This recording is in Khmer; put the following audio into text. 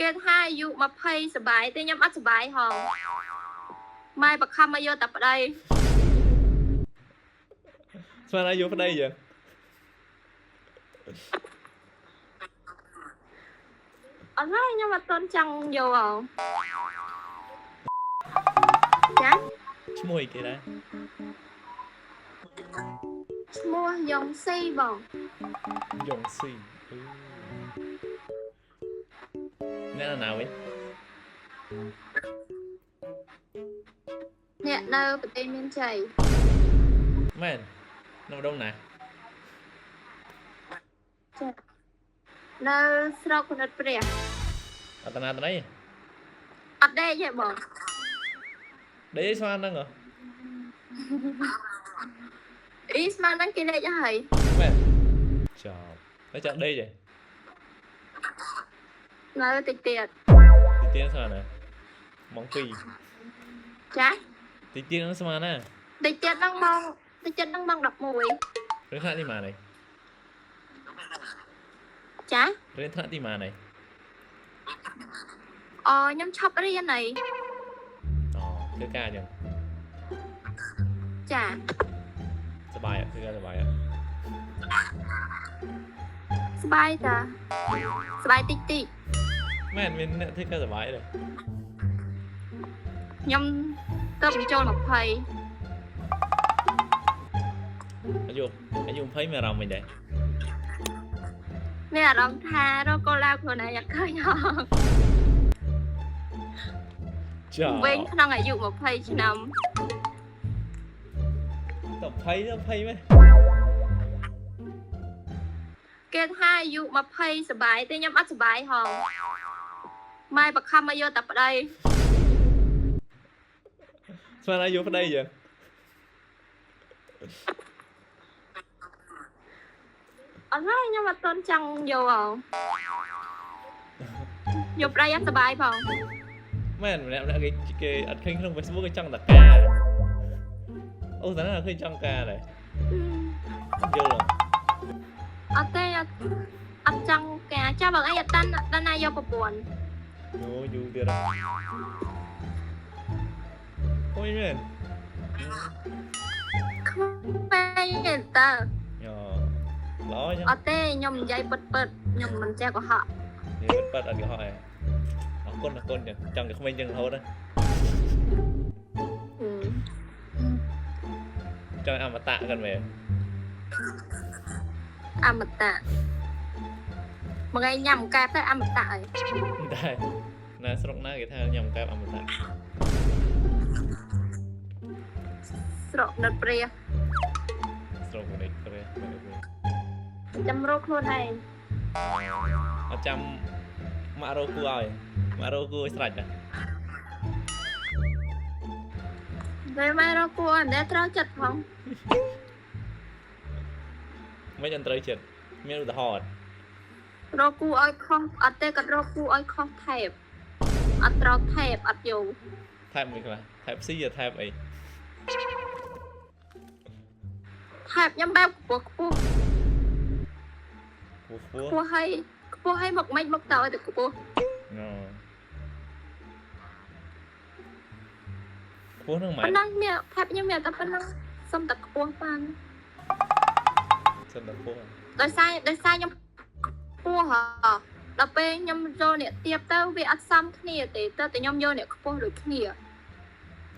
គេថាអាយុ20សបាយទេខ្ញុំអត់សបាយហងម៉ែបខំមកយកតែប្តីស្មានអាយុប្តីចឹងអត់ឡើយខ្ញុំអត់ទាន់ចង់យកហងចាឈ្មោះអីគេដែរឈ្មោះយ៉ងស៊ីបងយ៉ងស៊ីអ្នកណាវិញអ្នកនៅប្រទេសមានជ័យមែននៅម្ដុំណាចានៅស្រុកគណិតព្រះអត្តនាតន័យអត់ដេកទេបងដេកស្មានហ្នឹងហ៎អ៊ីស្មានហ្នឹងគេដេកហើយមែនចប់ហើយចាក់ដេកទេនៅតិចទៀតស្មានណាម៉ោង2ចាតិចទៀតហ្នឹងស្មានណាតិចទៀតហ្នឹងម៉ោង11រៀនថ្នាក់ទីម៉ានហើយចារៀនថ្នាក់ទីម៉ានហើយខ្ញុំឈប់រៀនហើយធ្វើការអញ្ចឹងចាសប្បាយអត់ធ្វើការសប្បាយអត់សប្បាយតាសប្បាយតិចមែនមានអ្នកធ្វើការសប្បាយទេខ្ញុំទៅបញ្ចូល20អាយុ20មានអារម្មណ៍មិនដែរមានអារម្មណ៍ថារកកូនឡើងខ្លួនឯងអត់ឃើញហងចាវិញក្នុងអាយុ20ឆ្នាំទៅ20មែនគេថាអាយុ20សបាយទេខ្ញុំអត់សបាយហងម៉ែបខំមកយកតែប្តីស្មានអាយុប្តីចឹងអត់ឡើយខ្ញុំអត់ទាន់ចង់យកហងយកប្តីអត់សបាយផងមែនម្នាក់គេអត់ឃើញក្នុង Facebook គេចង់តការអូតែណាឃើញចង់ការដែរយល់អត់ទេអត់ចង់ការចាំបងអីអត់តាន់ដល់ណាយកប្រពន្ធអូយូរទៀតអូយមែនខ្វែងទេតើល្អចឹងអត់ទេខ្ញុំនិយាយពិតខ្ញុំមិនចេះកុហកនិយាយពិតអត់កុហកទេអរគុណចឹងចង់តែក្មេងចឹងរហូតណាចង់អមតៈกันមែនអមតៈមួយថ្ងៃញ៉ាំកែបទៅអមតៈហើយដែរណាស្រុកណាគេថាញ៉ាំកែបអមតៈស្រុកនិតព្រះស្រុកនិតព្រះចាំរកខ្លួនឯងអត់ចាំម៉ាក់រកគូឲ្យម៉ាក់រកគូឲ្យស្រេចណាពេលម៉ែរកគូអត់ដែលត្រូវចិត្តផងមិនអត់ត្រូវចិត្តមានឧទាហរណ៍រកគូឲ្យខុសអត់ទេគាត់រកគូឲ្យខុសថែបអត់ត្រូវថែបអត់យល់ថែបមួយខ្លះថែបស៊ីیاថែបអីថែបខ្ញុំបែបខ្ពស់ឲ្យមកមិនមកតើឲ្យតែខ្ពស់ខ្ពស់នឹងម៉ែប៉ុណ្ណឹងមានថែបខ្ញុំមានតែប៉ុណ្ណឹងសុំតែខ្ពស់បានសុំតែខ្ពស់ដោយសារខ្ញុំខ្ពស់ដល់ពេលខ្ញុំយកអ្នកទៀបទៅវាអត់សមគ្នាទេតែខ្ញុំយកអ្នកខ្ពស់ដូចគ្នា